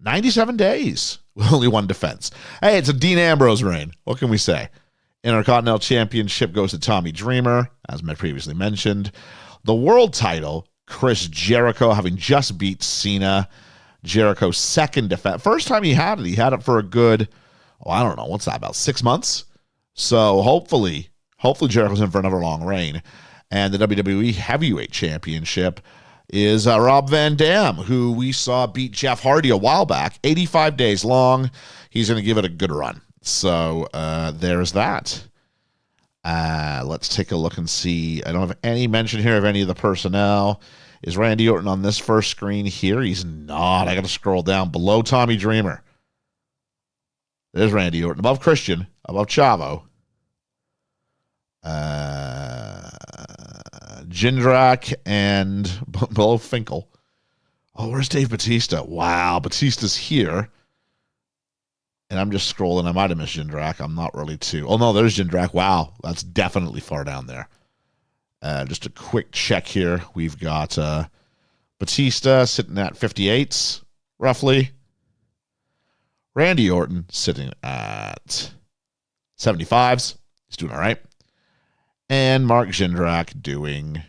97 days with only one defense. Hey, it's a Dean Ambrose reign. What can we say? Intercontinental Championship goes to Tommy Dreamer, as I previously mentioned. The world title, Chris Jericho, having just beat Cena. Jericho's 2nd defense. First time he had it for a good, I don't know, what's that, about 6 months? So hopefully Jericho's in for another long reign. And the WWE Heavyweight Championship is Rob Van Dam, who we saw beat Jeff Hardy a while back, 85 days long. He's going to give it a good run. So there's that. Let's take a look and see. I don't have any mention here of any of the personnel. Is Randy Orton on this first screen here? He's not. I got to scroll down below Tommy Dreamer. There's Randy Orton. Above Christian. Above Chavo. Jindrak and below Finkel. Oh, where's Dave Bautista? Wow, Batista's here. And I'm just scrolling. I might have missed Jindrak. I'm not really too. Oh, no, there's Jindrak. Wow. That's definitely far down there. Just a quick check here. We've got Batista sitting at 58s, roughly. Randy Orton sitting at 75s. He's doing all right. And Mark Jindrak doing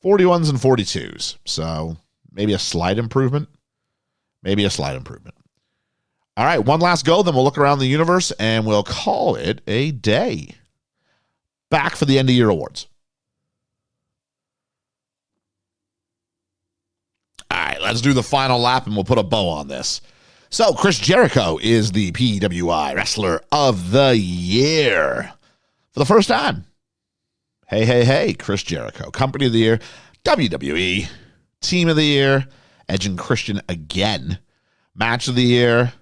41s and 42s. So maybe a slight improvement. Maybe a slight improvement. All right, one last go, then we'll look around the universe, and we'll call it a day. Back for the end of year awards. All right, let's do the final lap, and we'll put a bow on this. So, Chris Jericho is the PWI Wrestler of the Year for the first time. Hey, Chris Jericho. Company of the Year, WWE. Team of the Year, Edge and Christian again. Match of the Year,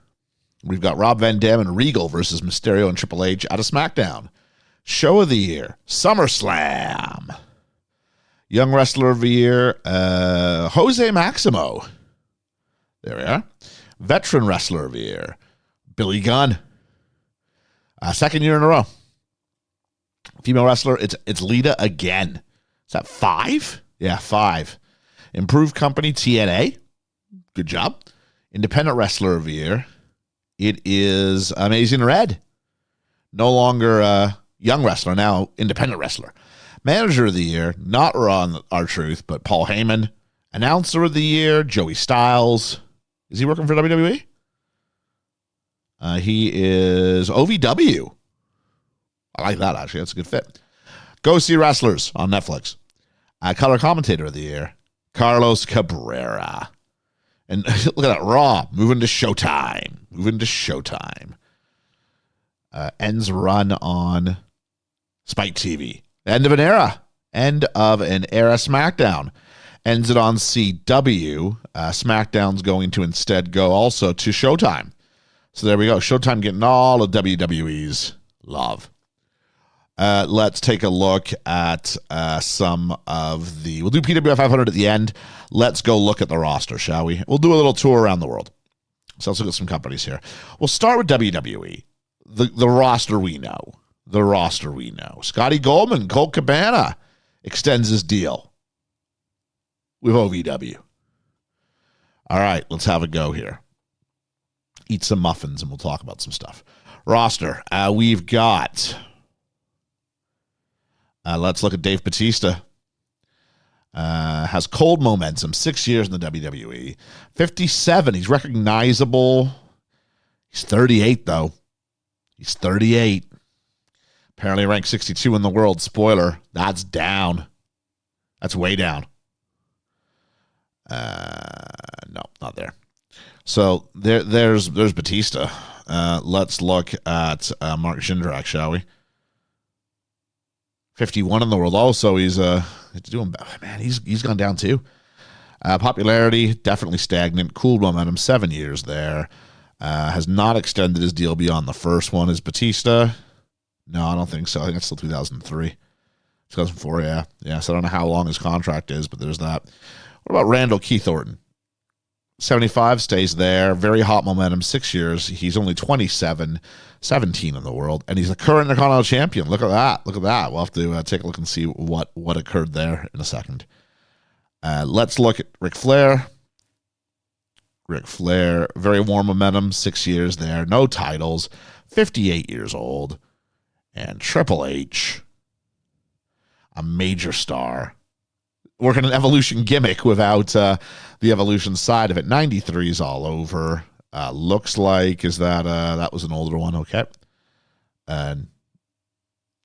we've got Rob Van Dam and Regal versus Mysterio and Triple H out of SmackDown. Show of the Year, SummerSlam. Young Wrestler of the Year, Jose Maximo. There we are. Veteran Wrestler of the Year, Billy Gunn. Second year in a row. Female Wrestler, it's Lita again. Is that 5? Yeah, 5. Improved Company, TNA. Good job. Independent Wrestler of the Year, it is Amazing Red. No longer young wrestler, now independent wrestler. Manager of the Year, not Ron R-Truth, but Paul Heyman. Announcer of the Year, Joey Styles. Is he working for WWE? He is OVW. I like that, actually. That's a good fit. Go See Wrestlers on Netflix. Color Commentator of the Year, Carlos Cabrera. And look at that, Raw, moving to Showtime. Ends run on Spike TV. End of an era SmackDown. Ends it on CW. SmackDown's going to instead go also to Showtime. So there we go. Showtime getting all of WWE's love. Let's take a look at some of the... We'll do PWI 500 at the end. Let's go look at the roster, shall we? We'll do a little tour around the world. So let's look at some companies here. We'll start with WWE. The roster we know. Scotty Goldman, Colt Cabana extends his deal with OVW. All right, let's have a go here. Eat some muffins and we'll talk about some stuff. Roster, we've got... let's look at Dave Bautista. Has cold momentum, 6 years in the WWE. 57, he's recognizable. He's 38, though. He's 38. Apparently ranked 62 in the world. Spoiler, that's down. That's way down. No, not there. So there's Batista. Let's look at Mark Jindrak, shall we? 51 in the world. Also, he's doing, man, he's gone down too. Popularity, definitely stagnant. Cool momentum, 7 years there. Has not extended his deal beyond the first one. Is Batista? No, I don't think so. I think it's still 2003. 2004, yeah. Yeah, so I don't know how long his contract is, but there's that. What about Randall Keith Orton? 75, stays there. Very hot momentum, 6 years. He's only 27, 17 in the world, and he's the current Intercontinental Champion. Look at that. We'll have to take a look and see what occurred there in a second. Let's look at Ric Flair. Ric Flair, very warm momentum, 6 years there. No titles, 58 years old. And Triple H, a major star, working an Evolution gimmick without the Evolution side of it. 93 is all over. Looks like, is that was an older one, okay. And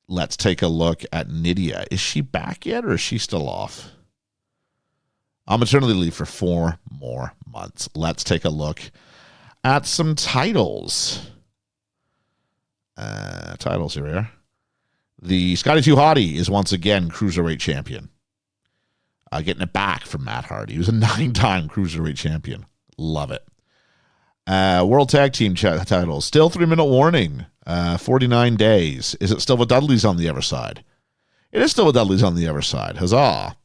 let's take a look at Nydia. Is she back yet, or is she still off? On maternity leave for 4 more months. Let's take a look at some titles. Here we are. The Scotty 2 Hottie is once again Cruiserweight Champion. Getting it back from Matt Hardy. He was a 9-time Cruiserweight Champion. Love it. World Tag Team titles. Still 3-minute warning. 49 days. Is it still the Dudleys on the other side? It is still the Dudleys on the other side. Huzzah.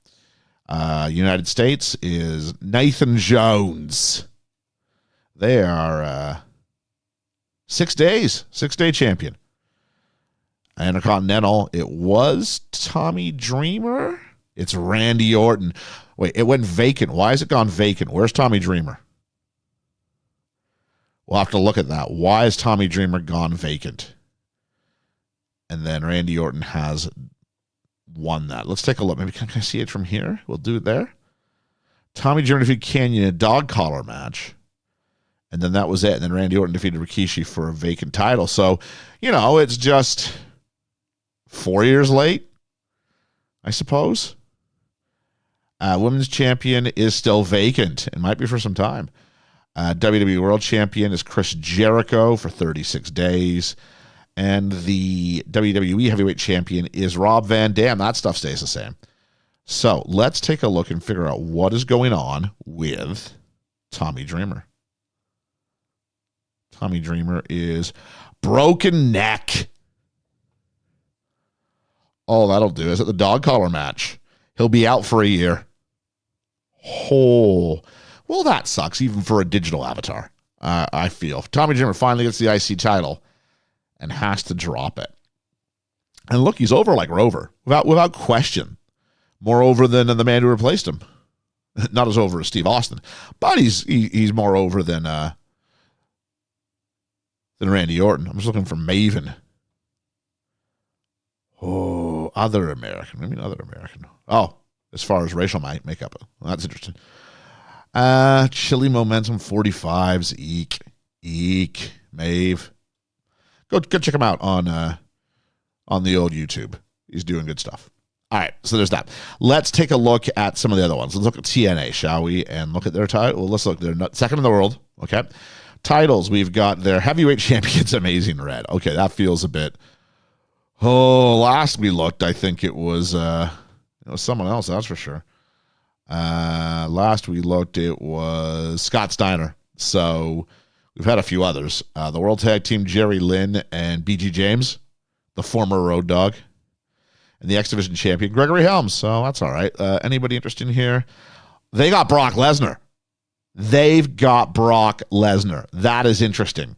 United States is Nathan Jones. They are 6 days. 6-day champion. Intercontinental, it was Tommy Dreamer. It's Randy Orton. Wait, it went vacant. Why has it gone vacant? Where's Tommy Dreamer? We'll have to look at that. Why has Tommy Dreamer gone vacant? And then Randy Orton has won that. Let's take a look. Maybe can I see it from here? We'll do it there. Tommy Dreamer defeated Canyon in a dog collar match. And then that was it. And then Randy Orton defeated Rikishi for a vacant title. So, it's just 4 years late, I suppose. Women's champion is still vacant. It might be for some time. WWE World Champion is Chris Jericho for 36 days. And the WWE Heavyweight Champion is Rob Van Dam. That stuff stays the same. So let's take a look and figure out what is going on with Tommy Dreamer. Tommy Dreamer is broken neck. Oh, that'll do. Is it the dog collar match? He'll be out for a year. Oh, well, that sucks, even for a digital avatar, I feel. Tommy Dreamer finally gets the IC title and has to drop it. And look, he's over like Rover, without question. More over than the man who replaced him. Not as over as Steve Austin, but he's more over than Randy Orton. I'm just looking for Maven. Oh, other American. I mean, other American. Oh, as far as racial makeup. Well, that's interesting. Chili Momentum 45s. Eek. Mave. Go check him out on the old YouTube. He's doing good stuff. All right, so there's that. Let's take a look at some of the other ones. Let's look at TNA, shall we? And look at their title. Well, let's look. They're second in the world. Okay. Titles, we've got their heavyweight champions, Amazing Red. Okay, that feels a bit. Oh, last we looked, I think it was someone else, that's for sure. Last we looked, it was Scott Steiner. So we've had a few others. The World Tag Team, Jerry Lynn and BG James, the former Road Dogg. And the X Division champion, Gregory Helms. So that's all right. Anybody interested in here? They got Brock Lesnar. They've got Brock Lesnar. That is interesting.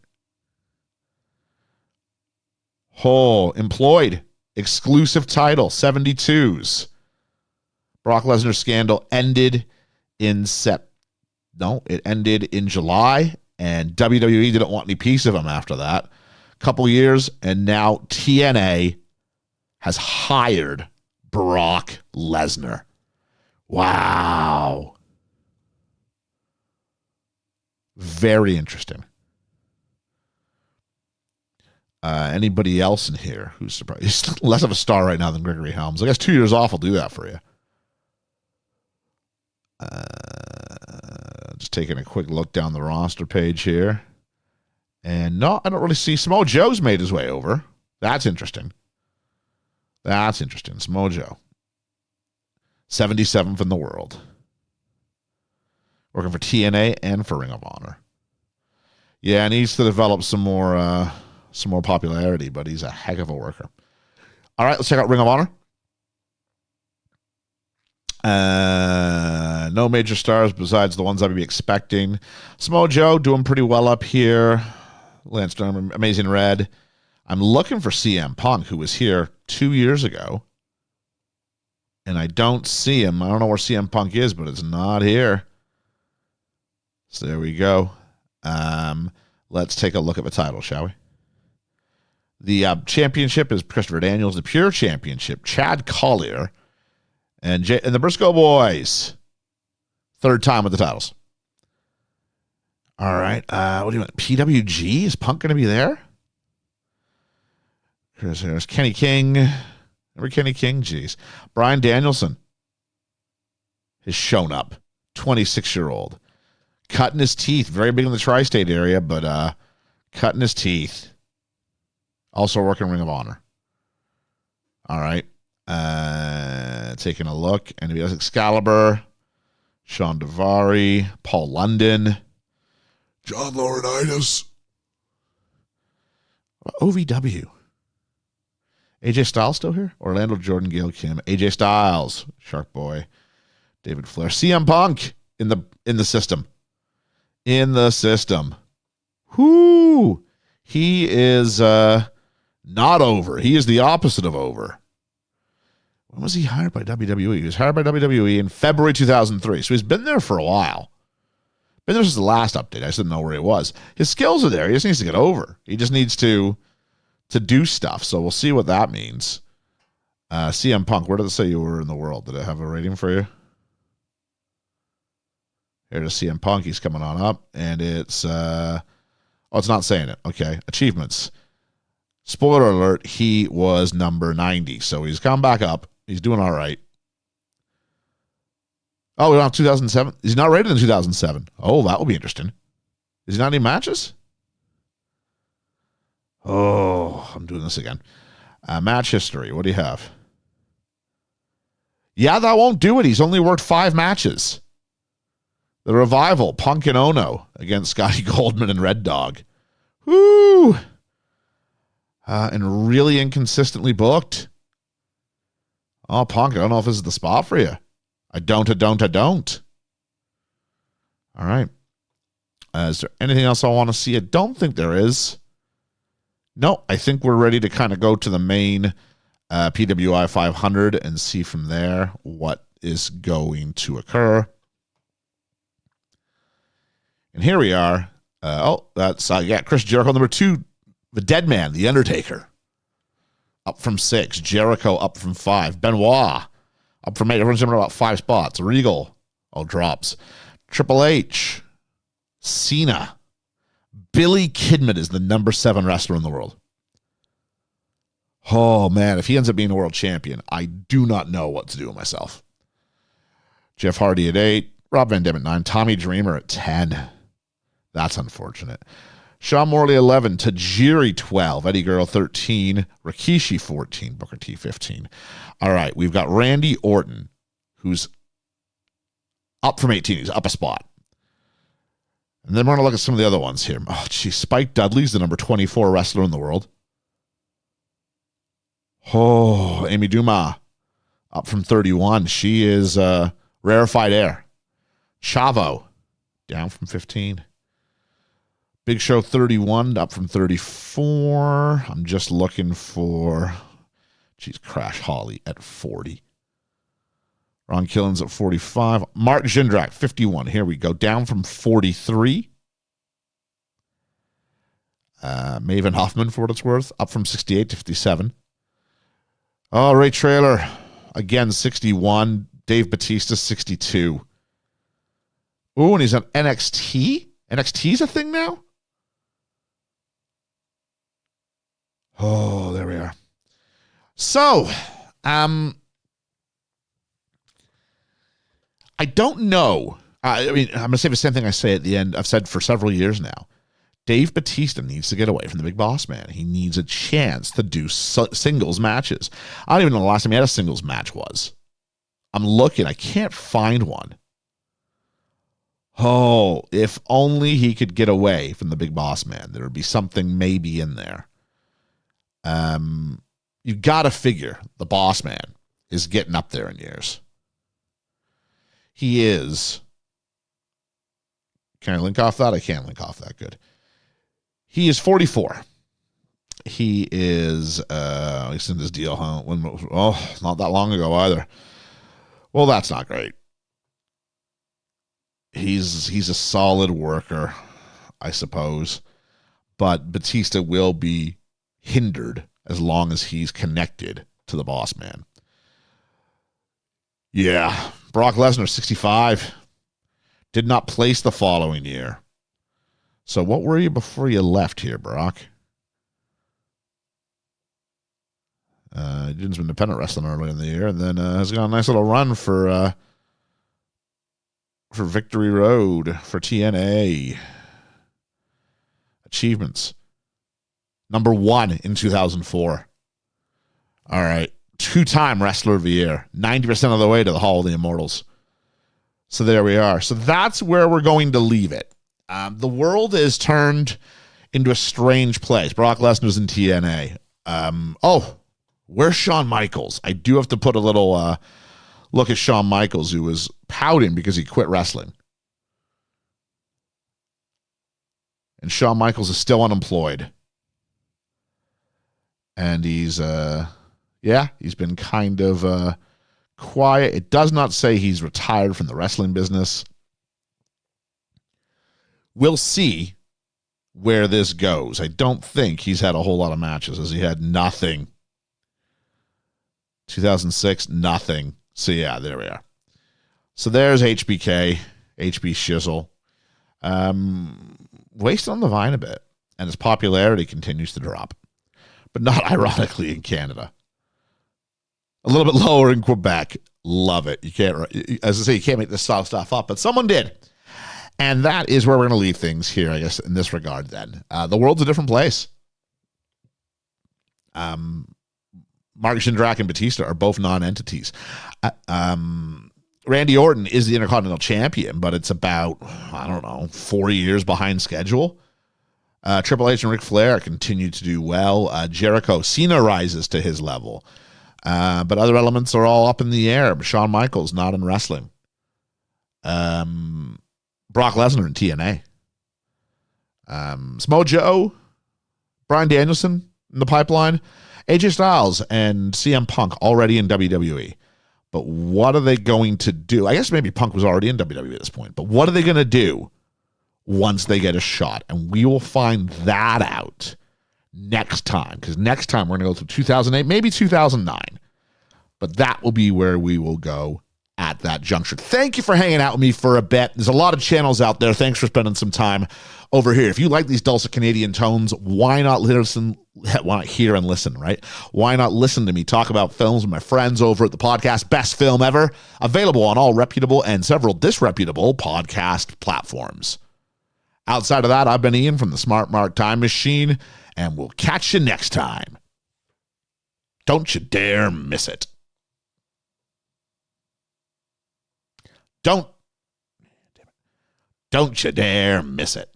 Employed. Exclusive title, 72s. Brock Lesnar scandal ended in it ended in July, and WWE didn't want any piece of him after that. Couple years, and now TNA has hired Brock Lesnar. Wow. Very interesting. Anybody else in here who's surprised? He's less of a star right now than Gregory Helms. I guess 2 years off will do that for you. Just taking a quick look down the roster page here. And no, I don't really see Samoa Joe's made his way over. That's interesting. Samoa Joe. 77th in the world. Working for TNA and for Ring of Honor. Yeah, needs to develop some more popularity, but he's a heck of a worker. All right, let's check out Ring of Honor. No major stars besides the ones I'd be expecting. Samoa Joe doing pretty well up here. Lance Storm, Amazing Red. I'm looking for CM Punk, who was here 2 years ago. And I don't see him. I don't know where CM Punk is, but it's not here. So there we go. Let's take a look at the title, shall we? The championship is Christopher Daniels. The Pure Championship, Chad Collier and the Briscoe Boys. Third time with the titles. All right. What do you want? PWG? Is Punk going to be there? There's Kenny King. Remember Kenny King? Jeez. Bryan Danielson has shown up. 26-year-old. Cutting his teeth. Very big in the tri-state area, but cutting his teeth. Also working Ring of Honor. All right. Taking a look. And he has Excalibur, Sean Daivari, Paul London, John Laurinaitis, OVW. AJ Styles still here? Orlando Jordan, Gail Kim, AJ Styles, Shark Boy, David Flair, CM Punk in the system. In the system. Whoo! He is not over. He is the opposite of over. When was he hired by WWE? He was hired by WWE in February 2003. So he's been there for a while. Been there since the last update. I just didn't know where he was. His skills are there. He just needs to get over. He just needs to do stuff. So we'll see what that means. CM Punk, where did it say you were in the world? Did it have a rating for you? Here's CM Punk. He's coming on up. And it's, it's not saying it. Okay. Achievements. Spoiler alert, he was number 90. So he's come back up. He's doing all right. Oh, we're on 2007. He's not rated in 2007. Oh, that will be interesting. Is he not any matches? Oh, I'm doing this again. Match history. What do you have? Yeah, that won't do it. He's only worked 5 matches. The Revival, Punk and Ono against Scotty Goldman and Red Dog. Woo! And really inconsistently booked. Oh, Punk, I don't know if this is the spot for you. I don't. All right. Is there anything else I want to see? I don't think there is. No, I think we're ready to kind of go to the main PWI 500 and see from there what is going to occur. And here we are. That's Chris Jericho, number 2. The Dead Man, The Undertaker, up from 6. Jericho up from 5. Benoit up from 8. Everyone's jumping about 5 spots. Regal, drops. Triple H, Cena. Billy Kidman is the number 7 wrestler in the world. Oh, man, if he ends up being a world champion, I do not know what to do with myself. Jeff Hardy at 8. Rob Van Dam at 9. Tommy Dreamer at 10. That's unfortunate. Sean Morley, 11. Tajiri, 12. Eddie Guerrero, 13. Rikishi, 14. Booker T, 15. All right, we've got Randy Orton, who's up from 18. He's up a spot. And then we're going to look at some of the other ones here. Oh, geez. Spike Dudley's the number 24 wrestler in the world. Oh, Amy Dumas, up from 31. She is rarefied air. Chavo, down from 15. Big Show, 31, up from 34. I'm just looking for, Crash Holly at 40. Ron Killens at 45. Mark Jindrak, 51. Here we go. Down from 43. Maven Hoffman, for what it's worth, up from 68 to 57. Oh, Ray Traylor, again, 61. Dave Bautista, 62. Ooh, and he's on NXT? NXT's a thing now? Oh, there we are. So, I don't know. I'm going to say the same thing I say at the end. I've said for several years now. Dave Bautista needs to get away from the Big Boss Man. He needs a chance to do singles matches. I don't even know the last time he had a singles match was. I'm looking. I can't find one. Oh, if only he could get away from the Big Boss Man. There would be something maybe in there. You got to figure the Boss Man is getting up there in years. He is. Can I link off that? I can't link off that. Good. He is 44. He is, he's in this deal, huh? Not that long ago either. Well, that's not great. He's a solid worker, I suppose. But Batista will be hindered as long as he's connected to the Boss Man. Yeah. Brock Lesnar, 65. Did not place the following year. So what were you before you left here, Brock? You did some independent wrestling earlier in the year, and then has got a nice little run for Victory Road, for TNA. Achievements. Number 1 in 2004. All right. 2-time Wrestler of the Year. 90% of the way to the Hall of the Immortals. So there we are. So that's where we're going to leave it. The world is turned into a strange place. Brock Lesnar's in TNA. Where's Shawn Michaels? I do have to put a little look at Shawn Michaels, who was pouting because he quit wrestling. And Shawn Michaels is still unemployed. And he's been kind of quiet. It does not say he's retired from the wrestling business. We'll see where this goes. I don't think he's had a whole lot of matches, as he had nothing. 2006, nothing. So yeah, there we are. So there's HBK, HB Shizzle. Wasted on the vine a bit, and his popularity continues to drop, but not ironically in Canada. A little bit lower in Quebec. Love it. You can't, as I say, you can't make this style stuff up, but someone did. And that is where we're going to leave things here, I guess, in this regard then. The world's a different place. Mark Jindrak and Batista are both non-entities. Randy Orton is the Intercontinental Champion, but it's about, 4 years behind schedule. Triple H and Ric Flair continue to do well. Jericho, Cena rises to his level. But other elements are all up in the air. Shawn Michaels, not in wrestling. Brock Lesnar in TNA. Samoa Joe, Bryan Danielson in the pipeline. AJ Styles and CM Punk already in WWE. But what are they going to do? I guess maybe Punk was already in WWE at this point. But what are they going to do once they get a shot? And we will find that out next time. Because next time we're going to go through 2008, maybe 2009. But that will be where we will go at that juncture. Thank you for hanging out with me for a bit. There's a lot of channels out there. Thanks for spending some time over here. If you like these dulcet Canadian tones, why not listen? Why not hear and listen, right? Why not listen to me talk about films with my friends over at the podcast Best Film Ever, available on all reputable and several disreputable podcast platforms. Outside of that, I've been Ian from the Smart Mark Time Machine, and we'll catch you next time. Don't you dare miss it. Don't you dare miss it.